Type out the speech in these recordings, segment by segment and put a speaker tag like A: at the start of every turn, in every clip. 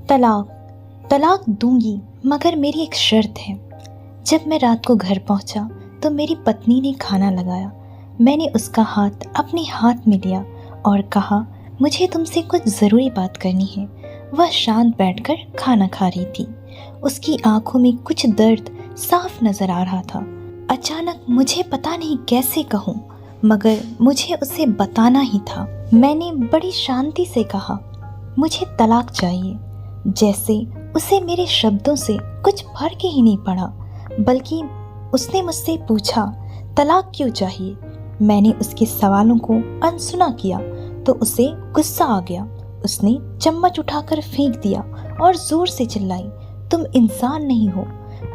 A: तलाक दूंगी, मगर मेरी एक शर्त है। जब मैं रात को घर पहुंचा तो मेरी पत्नी ने खाना लगाया। मैंने उसका हाथ अपने हाथ में लिया और कहा, मुझे तुमसे कुछ ज़रूरी बात करनी है। वह शांत बैठकर खाना खा रही थी। उसकी आंखों में कुछ दर्द साफ नजर आ रहा था। अचानक मुझे पता नहीं कैसे कहूँ, मगर मुझे उसे बताना ही था। मैंने बड़ी शांति से कहा, मुझे तलाक चाहिए। जैसे उसे मेरे शब्दों से कुछ फर्क ही नहीं पड़ा, बल्कि उसने मुझसे पूछा, तलाक क्यों चाहिए? मैंने उसके सवालों को अनसुना किया तो उसे गुस्सा आ गया। उसने चम्मच उठाकर फेंक दिया और जोर से चिल्लाई, तुम इंसान नहीं हो।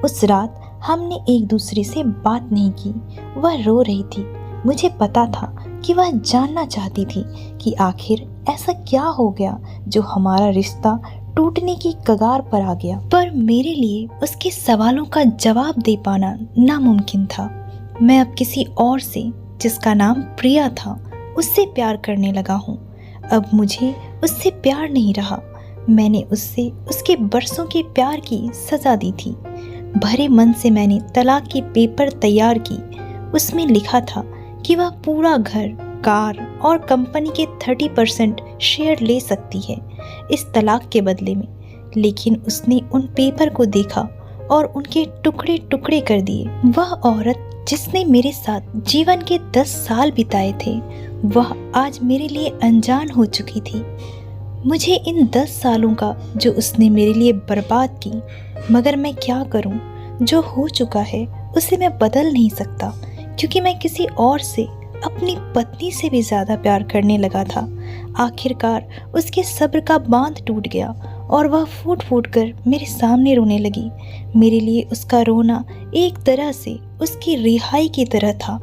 A: उस रात हमने एक दूसरे से बात नहीं की। वह रो रही थी। मुझे पता था कि वह जानना चाहती थी कि आखिर ऐसा क्या हो गया जो हमारा रिश्ता टूटने की कगार पर आ गया। पर मेरे लिए उसके सवालों का जवाब दे पाना नामुमकिन था। मैं अब किसी और से, जिसका नाम प्रिया था, उससे प्यार करने लगा हूँ। अब मुझे उससे प्यार नहीं रहा। मैंने उससे उसके बरसों के प्यार की सजा दी थी। भरे मन से मैंने तलाक की पेपर तैयार की। उसमें लिखा था कि वह पूरा घर, कार और कंपनी के 30% शेयर ले सकती है इस तलाक के बदले में। लेकिन उसने उन पेपर को देखा और उनके टुकड़े टुकड़े कर दिए। वह औरत जिसने मेरे साथ जीवन के 10 साल बिताए थे, वह आज मेरे लिए अनजान हो चुकी थी। मुझे इन 10 सालों का जो उसने मेरे लिए बर्बाद की, मगर मैं क्या करूं? जो हो चुका है उसे मैं बदल नहीं सकता, क्योंकि मैं किसी और से, अपनी पत्नी से भी ज़्यादा प्यार करने लगा था। आखिरकार उसके सब्र का बांध टूट गया और वह फूट फूट कर मेरे सामने रोने लगी। मेरे लिए उसका रोना एक तरह से उसकी रिहाई की तरह था।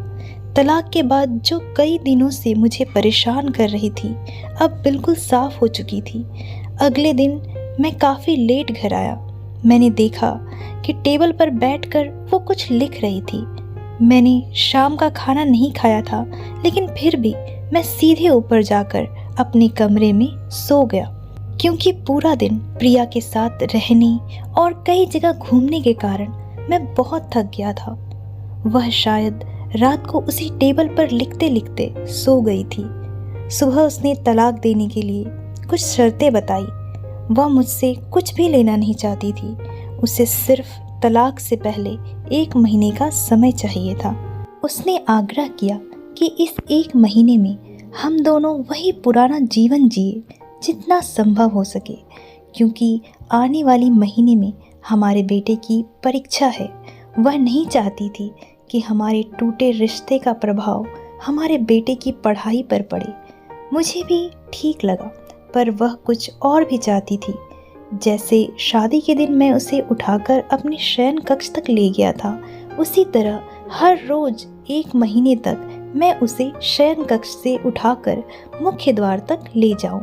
A: तलाक के बाद जो कई दिनों से मुझे परेशान कर रही थी, अब बिल्कुल साफ हो चुकी थी। अगले दिन मैं काफ़ी लेट घर आया। मैंने देखा कि टेबल पर बैठकर वो कुछ लिख रही थी। मैंने शाम का खाना नहीं खाया था, लेकिन फिर भी मैं सीधे ऊपर जाकर अपने कमरे में सो गया, क्योंकि पूरा दिन प्रिया के साथ रहने और कई जगह घूमने के कारण मैं बहुत थक गया था। वह शायद रात को उसी टेबल पर लिखते लिखते सो गई थी। सुबह उसने तलाक देने के लिए कुछ शर्तें बताई। वह मुझसे कुछ भी लेना नहीं चाहती थी। उसे सिर्फ तलाक से पहले 1 महीने का समय चाहिए था। उसने आग्रह किया कि इस 1 महीने में हम दोनों वही पुराना जीवन जिए जितना संभव हो सके, क्योंकि आने वाली महीने में हमारे बेटे की परीक्षा है। वह नहीं चाहती थी कि हमारे टूटे रिश्ते का प्रभाव हमारे बेटे की पढ़ाई पर पड़े। मुझे भी ठीक लगा, पर वह कुछ और भी चाहती थी। जैसे शादी के दिन मैं उसे उठाकर अपने शयन कक्ष तक ले गया था, उसी तरह हर रोज 1 महीने तक मैं उसे शयन कक्ष से उठाकर मुख्य द्वार तक ले जाऊं।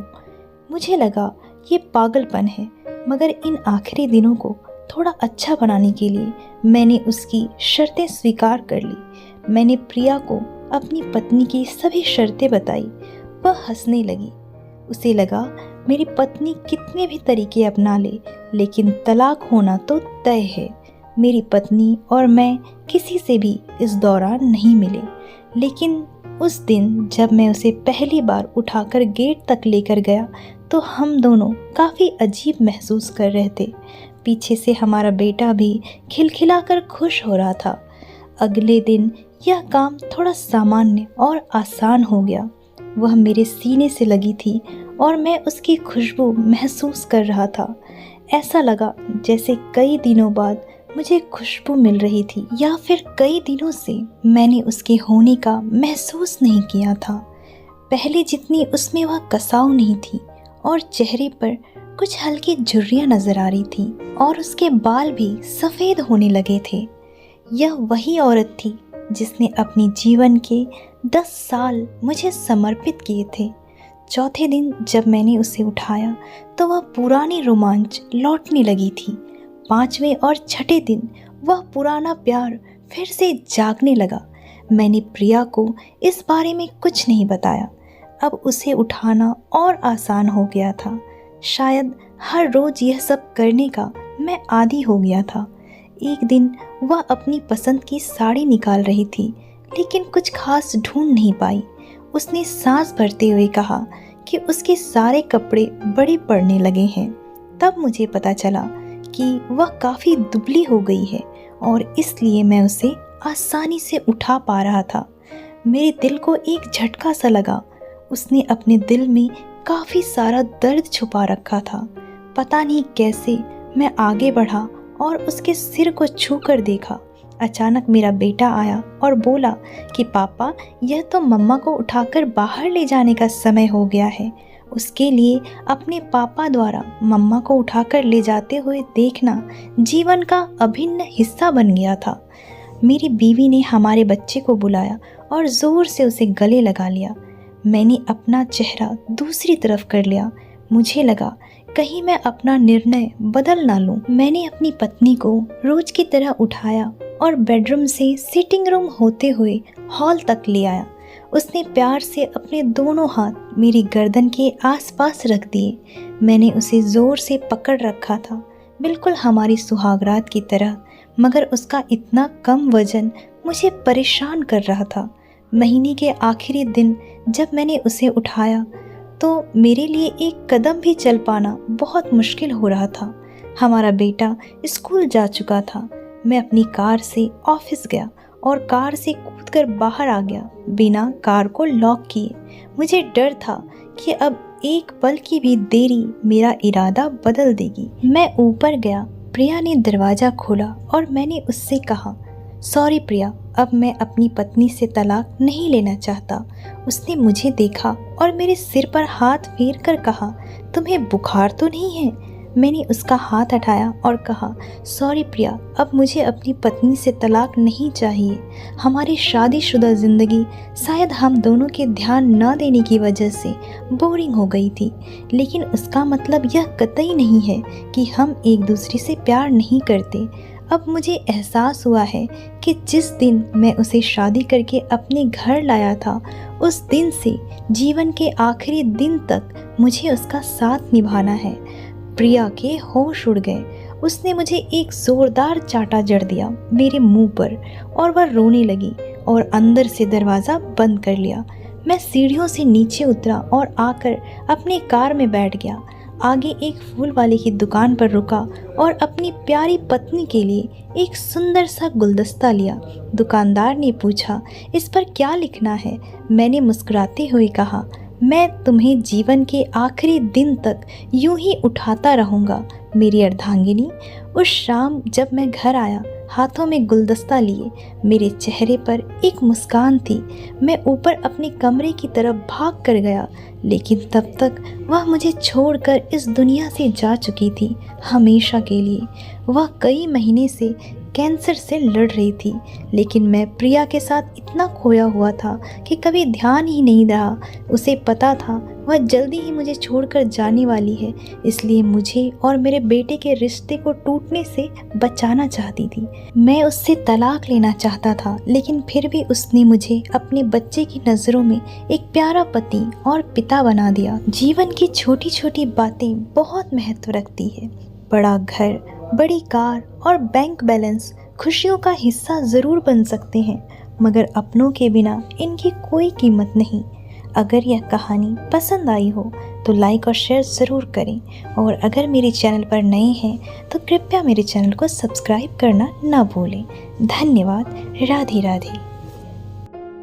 A: मुझे लगा ये पागलपन है, मगर इन आखिरी दिनों को थोड़ा अच्छा बनाने के लिए मैंने उसकी शर्तें स्वीकार कर ली। मैंने प्रिया को अपनी पत्नी की सभी शर्तें बताई। वह हंसने लगी। उसे लगा मेरी पत्नी कितने भी तरीके अपना ले, लेकिन तलाक होना तो तय है। मेरी पत्नी और मैं किसी से भी इस दौरान नहीं मिले, लेकिन उस दिन जब मैं उसे पहली बार उठाकर गेट तक लेकर गया तो हम दोनों काफ़ी अजीब महसूस कर रहे थे। पीछे से हमारा बेटा भी खिलखिलाकर खुश हो रहा था। अगले दिन यह काम थोड़ा सामान्य और आसान हो गया। वह मेरे सीने से लगी थी और मैं उसकी खुशबू महसूस कर रहा था। ऐसा लगा जैसे कई दिनों बाद मुझे खुशबू मिल रही थी, या फिर कई दिनों से मैंने उसके होने का महसूस नहीं किया था। पहले जितनी उसमें वह कसाव नहीं थी और चेहरे पर कुछ हल्की झुर्रियाँ नजर आ रही थी और उसके बाल भी सफ़ेद होने लगे थे। यह वही औरत थी जिसने अपने जीवन के 10 साल मुझे समर्पित किए थे। चौथे दिन जब मैंने उसे उठाया तो वह पुरानी रोमांच लौटने लगी थी। 5वें और छठे दिन वह पुराना प्यार फिर से जागने लगा। मैंने प्रिया को इस बारे में कुछ नहीं बताया। अब उसे उठाना और आसान हो गया था। शायद हर रोज़ यह सब करने का मैं आदी हो गया था। एक दिन वह अपनी पसंद की साड़ी निकाल रही थी, लेकिन कुछ खास ढूंढ नहीं पाई। उसने सांस भरते हुए कहा कि उसके सारे कपड़े बड़े पड़ने लगे हैं। तब मुझे पता चला कि वह काफ़ी दुबली हो गई है और इसलिए मैं उसे आसानी से उठा पा रहा था। मेरे दिल को एक झटका सा लगा। उसने अपने दिल में काफ़ी सारा दर्द छुपा रखा था। पता नहीं कैसे मैं आगे बढ़ा और उसके सिर को छू कर देखा। अचानक मेरा बेटा आया और बोला कि पापा, यह तो मम्मा को उठाकर बाहर ले जाने का समय हो गया है। उसके लिए अपने पापा द्वारा मम्मा को उठाकर ले जाते हुए देखना जीवन का अभिन्न हिस्सा बन गया था। मेरी बीवी ने हमारे बच्चे को बुलाया और ज़ोर से उसे गले लगा लिया। मैंने अपना चेहरा दूसरी तरफ कर लिया। मुझे लगा कहीं मैं अपना निर्णय बदल ना लूं। मैंने अपनी पत्नी को रोज की तरह उठाया और बेडरूम से सिटिंग रूम होते हुए हॉल तक ले आया। उसने प्यार से अपने दोनों हाथ मेरी गर्दन के आसपास रख दिए। मैंने उसे ज़ोर से पकड़ रखा था, बिल्कुल हमारी सुहागरात की तरह, मगर उसका इतना कम वजन मुझे परेशान कर रहा था। महीने के आखिरी दिन जब मैंने उसे उठाया तो मेरे लिए एक कदम भी चल पाना बहुत मुश्किल हो रहा था। हमारा बेटा स्कूल जा चुका था। मैं अपनी कार से ऑफिस गया और कार से कूदकर बाहर आ गया बिना कार को लॉक किए। मुझे डर था कि अब एक पल की भी देरी मेरा इरादा बदल देगी। मैं ऊपर गया। प्रिया ने दरवाज़ा खोला और मैंने उससे कहा, सॉरी प्रिया, अब मैं अपनी पत्नी से तलाक नहीं लेना चाहता। उसने मुझे देखा और मेरे सिर पर हाथ फेर कर कहा, तुम्हें बुखार तो नहीं है? मैंने उसका हाथ हटाया और कहा, सॉरी प्रिया, अब मुझे अपनी पत्नी से तलाक नहीं चाहिए। हमारी शादीशुदा ज़िंदगी शायद हम दोनों के ध्यान न देने की वजह से बोरिंग हो गई थी, लेकिन उसका मतलब यह कतई नहीं है कि हम एक दूसरे से प्यार नहीं करते। अब मुझे एहसास हुआ है कि जिस दिन मैं उसे शादी करके अपने घर लाया था, उस दिन से जीवन के आखिरी दिन तक मुझे उसका साथ निभाना है। प्रिया के होश उड़ गए। उसने मुझे एक ज़ोरदार चांटा जड़ दिया मेरे मुंह पर और वह रोने लगी और अंदर से दरवाज़ा बंद कर लिया। मैं सीढ़ियों से नीचे उतरा और आकर अपनी कार में बैठ गया। आगे एक फूल वाले की दुकान पर रुका और अपनी प्यारी पत्नी के लिए एक सुंदर सा गुलदस्ता लिया। दुकानदार ने पूछा, इस पर क्या लिखना है? मैंने मुस्कुराते हुए कहा, मैं तुम्हें जीवन के आखिरी दिन तक यूं ही उठाता रहूँगा मेरी अर्धांगिनी। उस शाम जब मैं घर आया, हाथों में गुलदस्ता लिए, मेरे चेहरे पर एक मुस्कान थी। मैं ऊपर अपने कमरे की तरफ भाग कर गया, लेकिन तब तक वह मुझे छोड़कर इस दुनिया से जा चुकी थी, हमेशा के लिए। वह कई महीने से कैंसर से लड़ रही थी, लेकिन मैं प्रिया के साथ इतना खोया हुआ था कि कभी ध्यान ही नहीं रहा। उसे पता था वह जल्दी ही मुझे छोड़कर जाने वाली है, इसलिए मुझे और मेरे बेटे के रिश्ते को टूटने से बचाना चाहती थी। मैं उससे तलाक लेना चाहता था, लेकिन फिर भी उसने मुझे अपने बच्चे की नज़रों में एक प्यारा पति और पिता बना दिया। जीवन की छोटी छोटी बातें बहुत महत्व रखती है। बड़ा घर, बड़ी कार और बैंक बैलेंस खुशियों का हिस्सा ज़रूर बन सकते हैं, मगर अपनों के बिना इनकी कोई कीमत नहीं। अगर यह कहानी पसंद आई हो तो लाइक और शेयर ज़रूर करें, और अगर मेरे चैनल पर नए हैं तो कृपया मेरे चैनल को सब्सक्राइब करना ना भूलें। धन्यवाद। राधे राधे।